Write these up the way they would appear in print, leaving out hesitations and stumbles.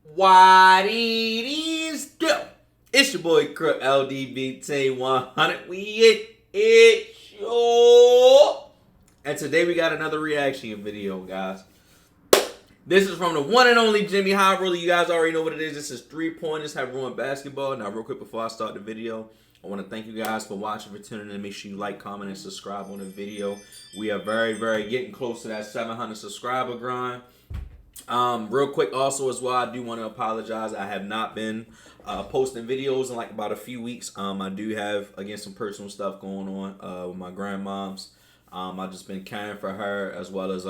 What it is, do? It's your boy Crook LDBT 100. We it sure. And today we got another reaction video, guys. This is from the one and only Jimmy High Roller. You guys already know what it is. This is 3-pointers have ruined basketball. Now, real quick before I start the video, I want to thank you guys for watching, for tuning in. Make sure you like, comment, and subscribe on the video. We are very getting close to that 700 subscriber grind. Real quick also as well, I do want to apologize. I have not been posting videos in like about a few weeks. I do have, again, some personal stuff going on with my grandmom's. I've just been caring for her as well as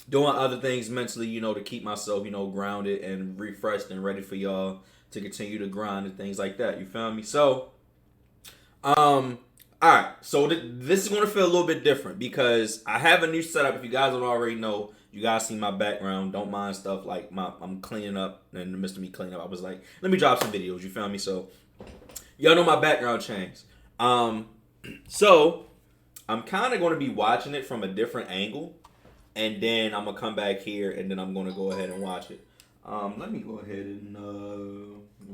doing other things mentally, you know, to keep myself, you know, grounded and refreshed and ready for y'all to continue to grind and things like that. You feel me? So, all right. So this is going to feel a little bit different because I have a new setup. If you guys don't already know, you guys see my background. Don't mind stuff like I'm cleaning up. And in the midst of me cleaning up, I was like, let me drop some videos. You feel me? So y'all know my background changed. So I'm kind of going to be watching it from a different angle. And then I'm going to come back here and then I'm going to go ahead and watch it. Let me go ahead and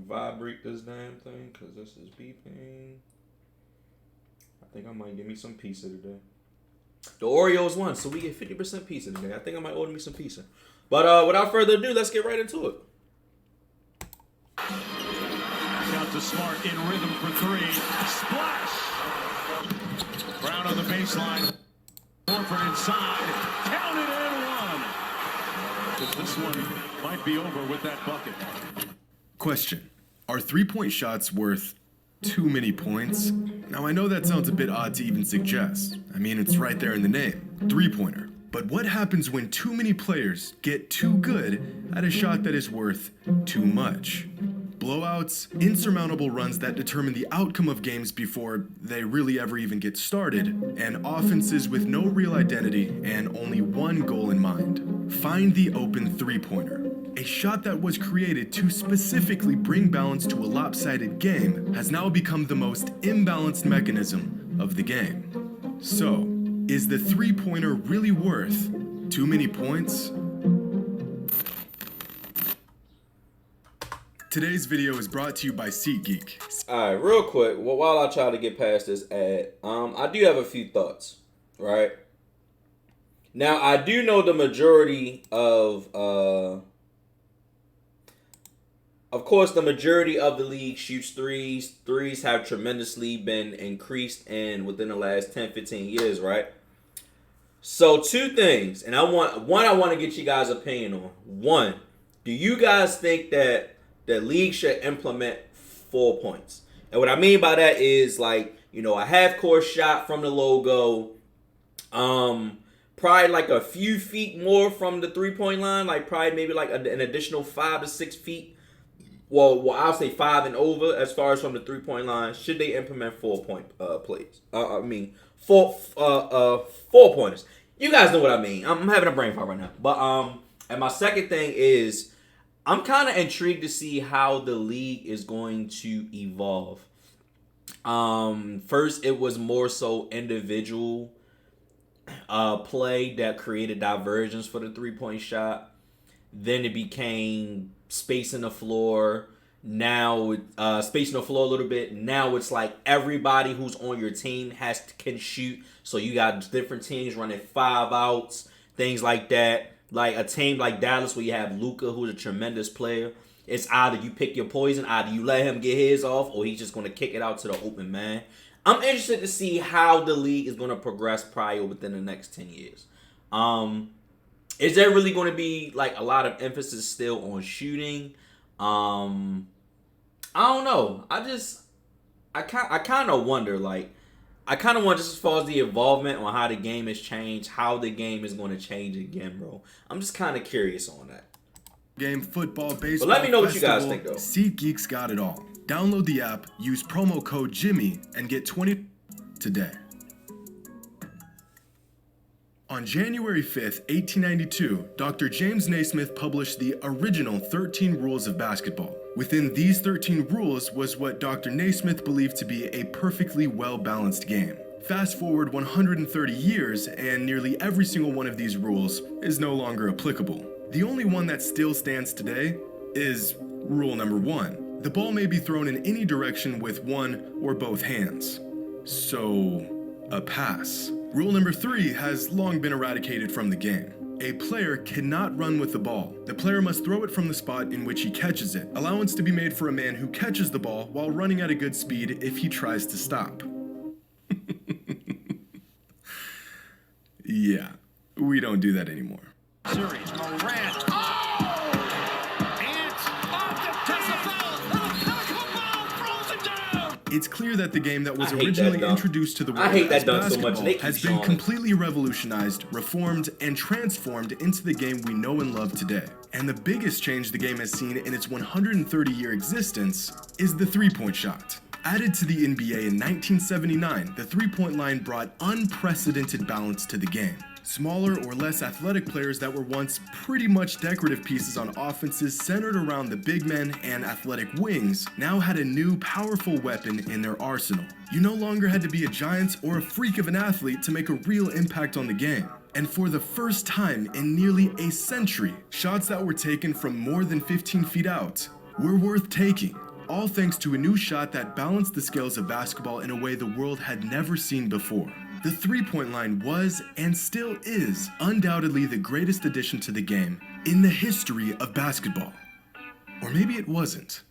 vibrate this damn thing because this is beeping. I think I might give me some pizza today. The Oreos won, so we get 50% pizza today. I think I might order me some pizza. But without further ado, let's get right into it. Out to Smart in rhythm for three. Splash! Brown on the baseline. Horford inside. Count it and one. This one might be over with that bucket. Question: are three-point shots worth too many points? Now, I know that sounds a bit odd to even suggest. I mean, it's right there in the name, three-pointer. But what happens when too many players get too good at a shot that is worth too much? Blowouts, insurmountable runs that determine the outcome of games before they really ever even get started, and offenses with no real identity and only one goal in mind. Find the open three-pointer. A shot that was created to specifically bring balance to a lopsided game has now become the most imbalanced mechanism of the game. So, is the three-pointer really worth too many points? Today's video is brought to you by SeatGeek. All right, real quick, while I try to get past this ad, I do have a few thoughts, right? Now, I do know the majority of course, the majority of the league shoots threes. Threes have tremendously been increased within the last 10, 15 years, right? So, two things, and I want to get you guys' opinion on. One, do you guys think that the league should implement 4 points? And what I mean by that is, like, you know, a half-court shot from the logo, probably like a few feet more from the three-point line, like probably maybe like an additional 5 to 6 feet. Well, I'll say 5 and over as far as from the three-point line. Should they implement 4-point plays? Four pointers. You guys know what I mean. I'm having a brain fart right now. But and my second thing is, I'm kind of intrigued to see how the league is going to evolve. First, it was more so individual play that created diversions for the three-point shot. Then it became spacing the floor. Now, spacing the floor a little bit. Now it's like everybody who's on your team can shoot. So you got different teams running 5 outs, things like that. Like a team like Dallas where you have Luka, who's a tremendous player. It's either you pick your poison, either you let him get his off, or he's just going to kick it out to the open man. I'm interested to see how the league is going to progress probably within the next 10 years. Is there really going to be like a lot of emphasis still on shooting? I don't know. I kind of wonder, like, I kind of want, just as far as the involvement on how the game has changed, how the game is going to change again, bro. I'm just kind of curious on that. Game, football, baseball, but let me know what you guys festival, think, though. SeatGeek's got it all. Download the app, use promo code Jimmy, and get 20 today. On January 5th, 1892, Dr. James Naismith published the original 13 Rules of Basketball. Within these 13 rules was what Dr. Naismith believed to be a perfectly well-balanced game. Fast forward 130 years, and nearly every single one of these rules is no longer applicable. The only one that still stands today is rule number 1. The ball may be thrown in any direction with one or both hands. So, a pass. Rule number 3 has long been eradicated from the game. A player cannot run with the ball. The player must throw it from the spot in which he catches it. Allowance to be made for a man who catches the ball while running at a good speed if he tries to stop. Yeah, we don't do that anymore. Series, Morant. Oh! Ant off the throws it down. It's clear that the game that was I hate originally that dunk. introduced to the I world hate that as dunk so much. basketball They keep has been showing it. completely revolutionized, reformed, and transformed into the game we know and love today. And the biggest change the game has seen in its 130-year existence is the three-point shot. Added to the NBA in 1979, the three-point line brought unprecedented balance to the game. Smaller or less athletic players that were once pretty much decorative pieces on offenses centered around the big men and athletic wings now had a new powerful weapon in their arsenal. You no longer had to be a giant or a freak of an athlete to make a real impact on the game. And for the first time in nearly a century, shots that were taken from more than 15 feet out were worth taking. All thanks to a new shot that balanced the scales of basketball in a way the world had never seen before. The three-point line was, and still is, undoubtedly the greatest addition to the game in the history of basketball. Or maybe it wasn't.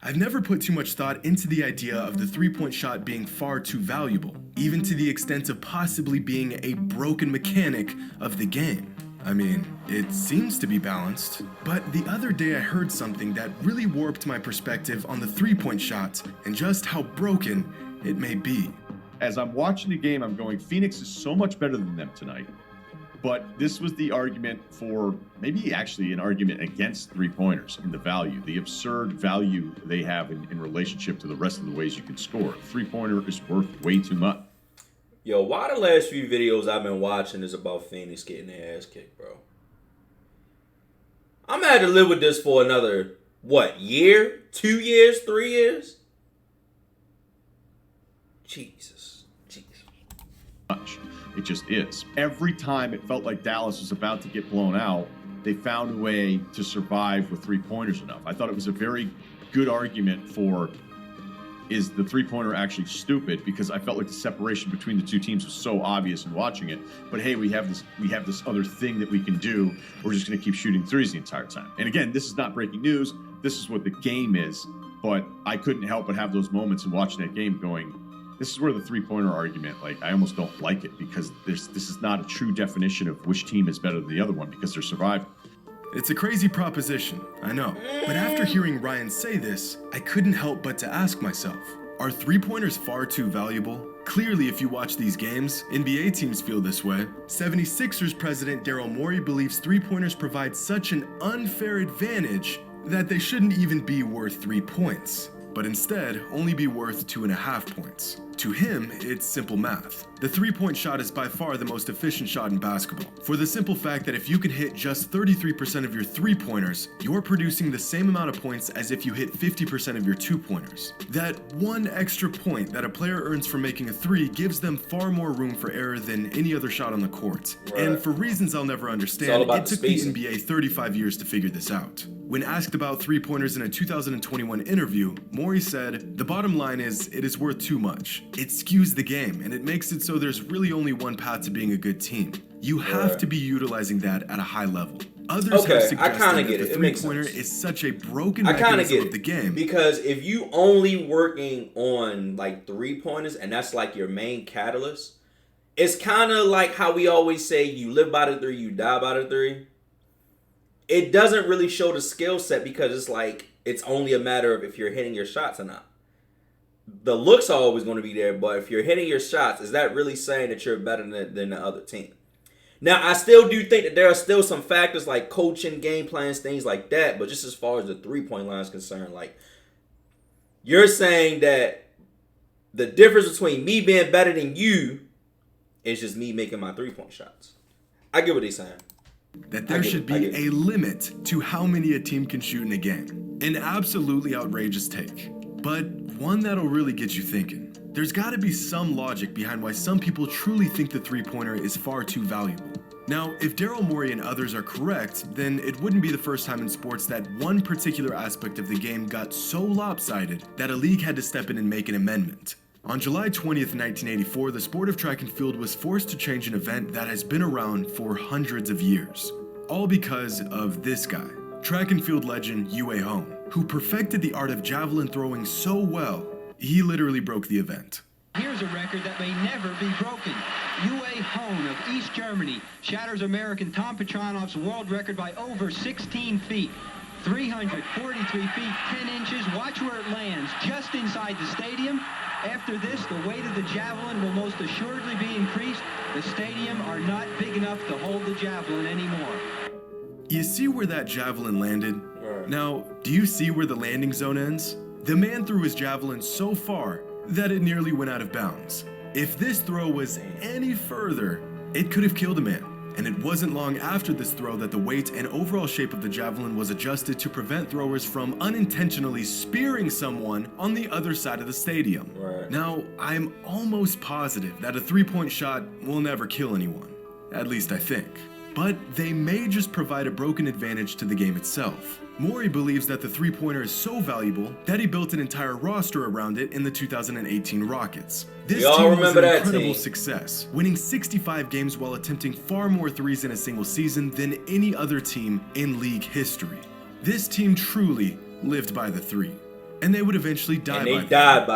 I've never put too much thought into the idea of the three-point shot being far too valuable, even to the extent of possibly being a broken mechanic of the game. I mean, it seems to be balanced. But the other day I heard something that really warped my perspective on the three-point shot and just how broken it may be. As I'm watching the game, I'm going, Phoenix is so much better than them tonight. But this was the argument for, maybe actually an argument against three-pointers and the value, the absurd value they have in relationship to the rest of the ways you can score. Three-pointer is worth way too much. Yo, why the last few videos I've been watching is about Phoenix getting their ass kicked, bro? I'm gonna have to live with this for another, what, year? 2 years? 3 years? Jesus. It just is. Every time it felt like Dallas was about to get blown out, they found a way to survive with three-pointers enough. I thought it was a very good argument for, is the three-pointer actually stupid? Because I felt like the separation between the two teams was so obvious in watching it. But hey, we have this other thing that we can do. We're just going to keep shooting threes the entire time. And again, this is not breaking news. This is what the game is. But I couldn't help but have those moments in watching that game going, this is where the three-pointer argument, like, I almost don't like it because this is not a true definition of which team is better than the other one because they're surviving. It's a crazy proposition, I know. But after hearing Ryan say this, I couldn't help but to ask myself, are three-pointers far too valuable? Clearly, if you watch these games, NBA teams feel this way. 76ers president Daryl Morey believes three-pointers provide such an unfair advantage that they shouldn't even be worth 3 points, but instead only be worth 2.5 points. To him, it's simple math. The three-point shot is by far the most efficient shot in basketball, for the simple fact that if you can hit just 33% of your three-pointers, you're producing the same amount of points as if you hit 50% of your two-pointers. That one extra point that a player earns for making a three gives them far more room for error than any other shot on the court. Right. And for reasons I'll never understand, it took the NBA 35 years to figure this out. When asked about three-pointers in a 2021 interview, Morey said, "The bottom line is, it is worth too much. It skews the game, and it makes it so there's really only one path to being a good team. You have to be utilizing that at a high level." Others have suggested that the three-pointer is such a broken mechanism of the game. Because if you only working on like three-pointers and that's like your main catalyst, it's kind of like how we always say you live by the three, you die by the three. It doesn't really show the skill set because it's like it's only a matter of if you're hitting your shots or not. The looks are always going to be there, but if you're hitting your shots, is that really saying that you're better than the other team? Now, I still do think that there are still some factors like coaching, game plans, things like that, but just as far as the three-point line is concerned, like, you're saying that the difference between me being better than you is just me making my three-point shots. I get what he's saying. That there should be a limit to how many a team can shoot in a game. An absolutely outrageous take, but one that'll really get you thinking. There's gotta be some logic behind why some people truly think the three-pointer is far too valuable. Now, if Daryl Morey and others are correct, then it wouldn't be the first time in sports that one particular aspect of the game got so lopsided that a league had to step in and make an amendment. On July 20th, 1984, the sport of track and field was forced to change an event that has been around for hundreds of years. All because of this guy, track and field legend Yue Hone, who perfected the art of javelin throwing so well, he literally broke the event. Here's a record that may never be broken. Yue Hone of East Germany shatters American Tom Petronov's world record by over 16 feet. 343 feet, 10 inches. Watch where it lands, just inside the stadium. After this, the weight of the javelin will most assuredly be increased. The stadium are not big enough to hold the javelin anymore. You see where that javelin landed? Now, do you see where the landing zone ends? The man threw his javelin so far that it nearly went out of bounds. If this throw was any further, it could have killed a man. And it wasn't long after this throw that the weight and overall shape of the javelin was adjusted to prevent throwers from unintentionally spearing someone on the other side of the stadium. Now, I'm almost positive that a three-point shot will never kill anyone. At least I think. But they may just provide a broken advantage to the game itself. Morey believes that the three-pointer is so valuable that he built an entire roster around it in the 2018 Rockets. This team was an incredible success, winning 65 games while attempting far more threes in a single season than any other team in league history. This team truly lived by the three. And they would eventually die by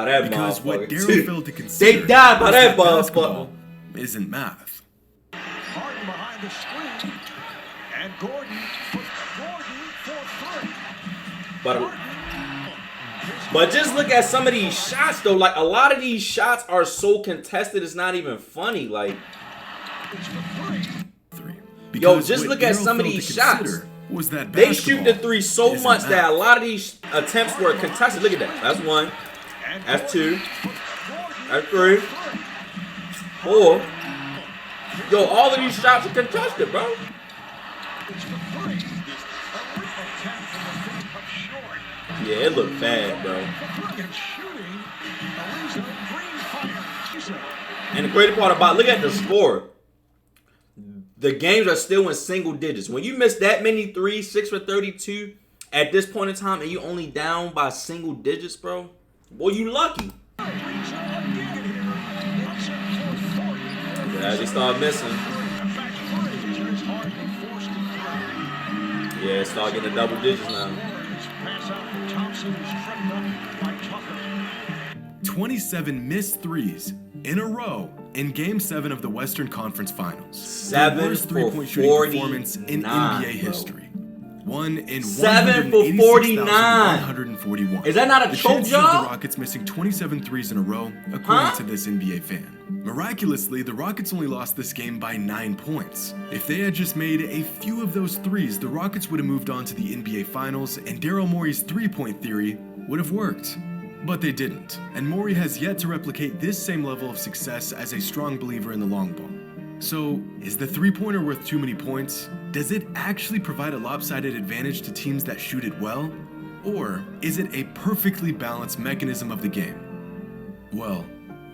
that because what Daryl failed to consider they died by that basketball isn't math. Harden behind the screen, and Gordon for three. But just look at some of these shots though. Like a lot of these shots are so contested, it's not even funny. Like, yo, just look at some of these shots. They shoot the three so much that a lot of these attempts were contested. Look at that. That's one. That's two. That's three. Four. Yo, all of these shots are contested, bro. Yeah, it looked bad, bro. And the crazy part about, look at the score. The games are still in single digits. When you miss that many threes, 6 for 32, at this point in time, and you only down by single digits, bro, boy, you lucky. Yeah, they start missing. Yeah, start getting the double digits now. 27 missed threes in a row in Game 7 of the Western Conference Finals. The worst three-point shooting performance in NBA history. One in 149. Is that not a choke job? The Rockets missing 27 threes in a row, according to this NBA fan. Miraculously, the Rockets only lost this game by 9 points. If they had just made a few of those threes, the Rockets would have moved on to the NBA Finals, and Daryl Morey's three-point theory would have worked. But they didn't, and Morey has yet to replicate this same level of success as a strong believer in the long ball. So, is the three-pointer worth too many points? Does it actually provide a lopsided advantage to teams that shoot it well? Or is it a perfectly balanced mechanism of the game? Well,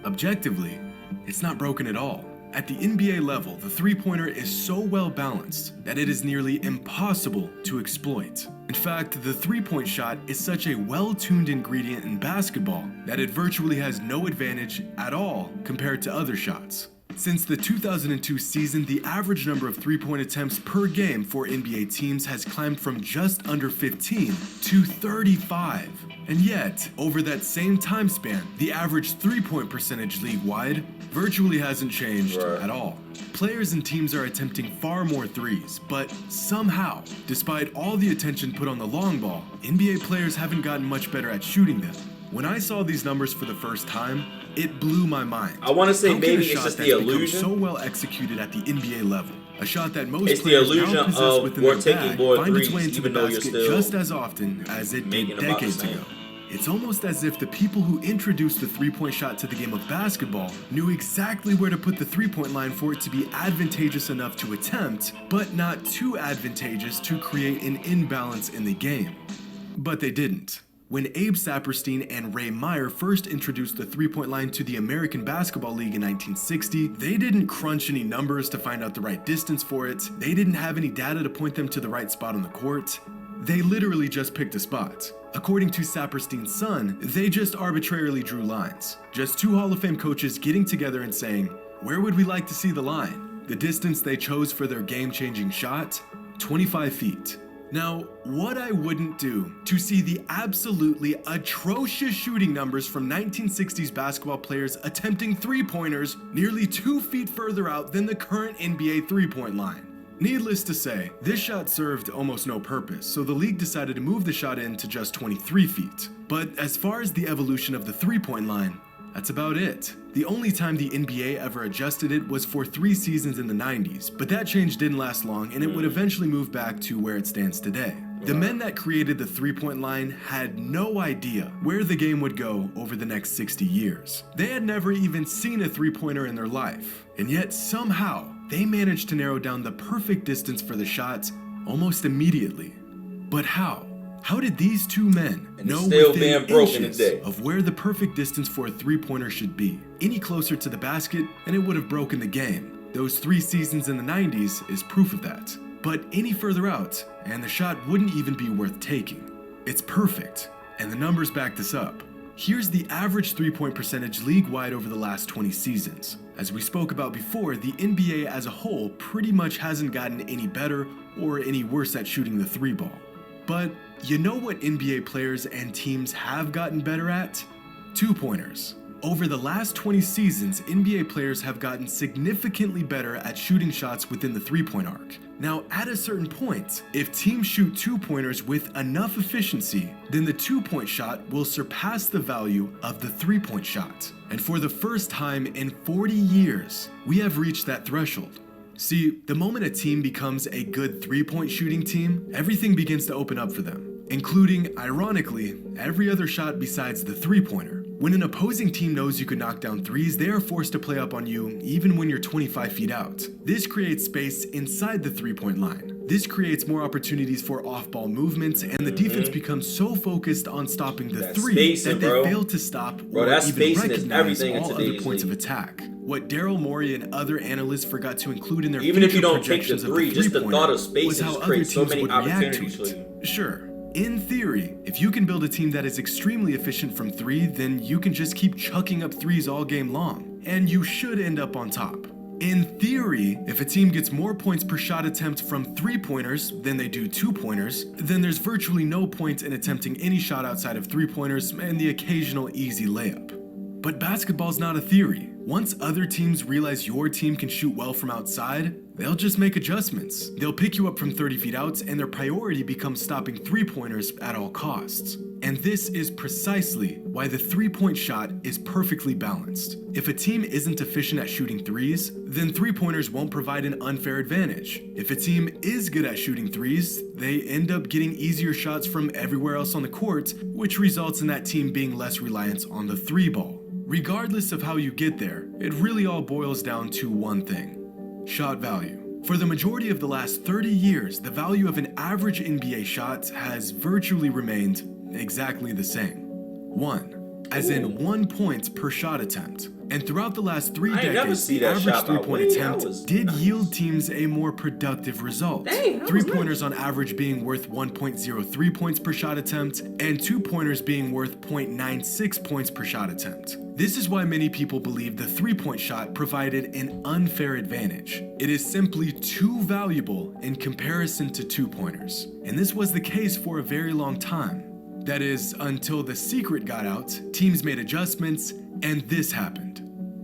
objectively, it's not broken at all. At the NBA level, the three-pointer is so well balanced that it is nearly impossible to exploit. In fact, the three-point shot is such a well-tuned ingredient in basketball that it virtually has no advantage at all compared to other shots. Since the 2002 season, the average number of three-point attempts per game for NBA teams has climbed from just under 15 to 35. And yet, over that same time span, the average three-point percentage league-wide virtually hasn't changed at all. Players and teams are attempting far more threes, but somehow, despite all the attention put on the long ball, NBA players haven't gotten much better at shooting them. When I saw these numbers for the first time, it blew my mind. I want to say maybe it's just the illusion. So well executed at the NBA level, a shot that most it's players the illusion now possess within of their taking bag more find its threes, way into the even though you're basket still just as often as it did decades ago. It's almost as if the people who introduced the three-point shot to the game of basketball knew exactly where to put the three-point line for it to be advantageous enough to attempt, but not too advantageous to create an imbalance in the game. But they didn't. When Abe Saperstein and Ray Meyer first introduced the three-point line to the American Basketball League in 1960, they didn't crunch any numbers to find out the right distance for it. They didn't have any data to point them to the right spot on the court. They literally just picked a spot. According to Saperstein's son, they just arbitrarily drew lines. Just two Hall of Fame coaches getting together and saying, "Where would we like to see the line?" The distance they chose for their game-changing shot? 25 feet. Now, what I wouldn't do to see the absolutely atrocious shooting numbers from 1960s basketball players attempting three-pointers nearly 2 feet further out than the current NBA three-point line. Needless to say, this shot served almost no purpose, so the league decided to move the shot in to just 23 feet. But as far as the evolution of the three-point line, that's about it. The only time the NBA ever adjusted it was for 3 seasons in the 90s, but that change didn't last long and it would eventually move back to where it stands today. The men that created the three-point line had no idea where the game would go over the next 60 years. They had never even seen a three-pointer in their life, and yet somehow they managed to narrow down the perfect distance for the shots almost immediately. But how? How did these two men know still within being broken inches today of where the perfect distance for a three-pointer should be? Any closer to the basket and it would have broken the game. Those 3 seasons in the 90s is proof of that. But any further out, and the shot wouldn't even be worth taking. It's perfect, and the numbers back this up. Here's the average three-point percentage league-wide over the last 20 seasons. As we spoke about before, the NBA as a whole pretty much hasn't gotten any better or any worse at shooting the three ball. But you know what NBA players and teams have gotten better at? Two-pointers. Over the last 20 seasons, NBA players have gotten significantly better at shooting shots within the three-point arc. Now, at a certain point, if teams shoot two-pointers with enough efficiency, then the two-point shot will surpass the value of the three-point shot. And for the first time in 40 years, we have reached that threshold. See, the moment a team becomes a good three-point shooting team, everything begins to open up for them, including, ironically, every other shot besides the three-pointer. When an opposing team knows you can knock down threes, they are forced to play up on you even when you're 25 feet out. This creates space inside the three-point line. This creates more opportunities for off-ball movements, and the defense becomes so focused on stopping the three that they fail to stop or even recognize all other points of attack. What Daryl Morey and other analysts forgot to include in their even if you don't take the projections three, of the just the thought of three-pointer was spaces how other creates so teams many would react to opportunities for it. you. Sure. In theory, if you can build a team that is extremely efficient from three, then you can just keep chucking up threes all game long, and you should end up on top. In theory, if a team gets more points per shot attempt from three-pointers than they do two-pointers, then there's virtually no point in attempting any shot outside of three-pointers and the occasional easy layup. But basketball's not a theory. Once other teams realize your team can shoot well from outside, they'll just make adjustments. They'll pick you up from 30 feet out, and their priority becomes stopping three-pointers at all costs. And this is precisely why the three-point shot is perfectly balanced. If a team isn't efficient at shooting threes, then three-pointers won't provide an unfair advantage. If a team is good at shooting threes, they end up getting easier shots from everywhere else on the court, which results in that team being less reliant on the three ball. Regardless of how you get there, it really all boils down to one thing: shot value. For the majority of the last 30 years, the value of an average NBA shot has virtually remained exactly the same. 1, as in 1 point per shot attempt. And throughout the last 3 decades, the average three-point attempt did yield teams a more productive result. Three-pointers on average being worth 1.03 points per shot attempt, and two-pointers being worth 0.96 points per shot attempt. This is why many people believe the three-point shot provided an unfair advantage. It is simply too valuable in comparison to two-pointers. And this was the case for a very long time. That is, until the secret got out, teams made adjustments, and this happened.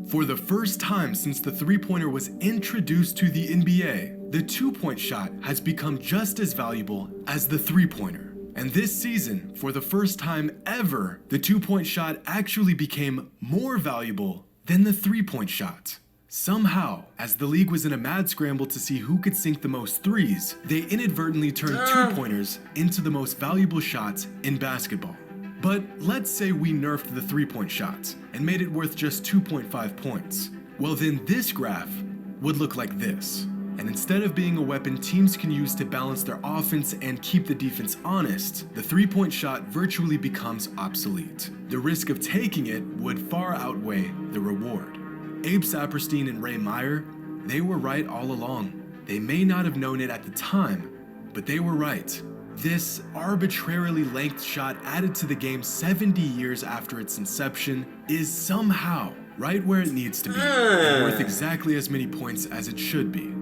For the first time since the three-pointer was introduced to the NBA, the two-point shot has become just as valuable as the three-pointer. And this season, for the first time ever, the two-point shot actually became more valuable than the three-point shot. Somehow, as the league was in a mad scramble to see who could sink the most threes, they inadvertently turned two-pointers into the most valuable shots in basketball. But let's say we nerfed the three-point shot and made it worth just 2.5 points. Well, then this graph would look like this. And instead of being a weapon teams can use to balance their offense and keep the defense honest, the three-point shot virtually becomes obsolete. The risk of taking it would far outweigh the reward. Abe Saperstein and Ray Meyer, they were right all along. They may not have known it at the time, but they were right. This arbitrarily length shot added to the game 70 years after its inception is somehow right where it needs to be and worth exactly as many points as it should be.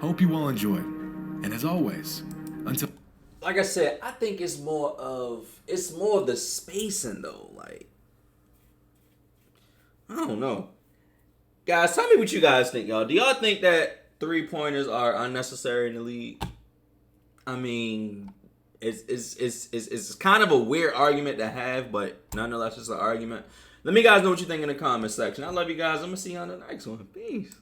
Hope you all enjoyed. And as always, until... Like I said, I think it's more of the spacing though. Like, I don't know. Guys, tell me what you guys think, y'all. Do y'all think that three-pointers are unnecessary in the league? I mean, it's kind of a weird argument to have, but nonetheless, it's an argument. Let me guys know what you think in the comment section. I love you guys. I'm going to see you on the next one. Peace.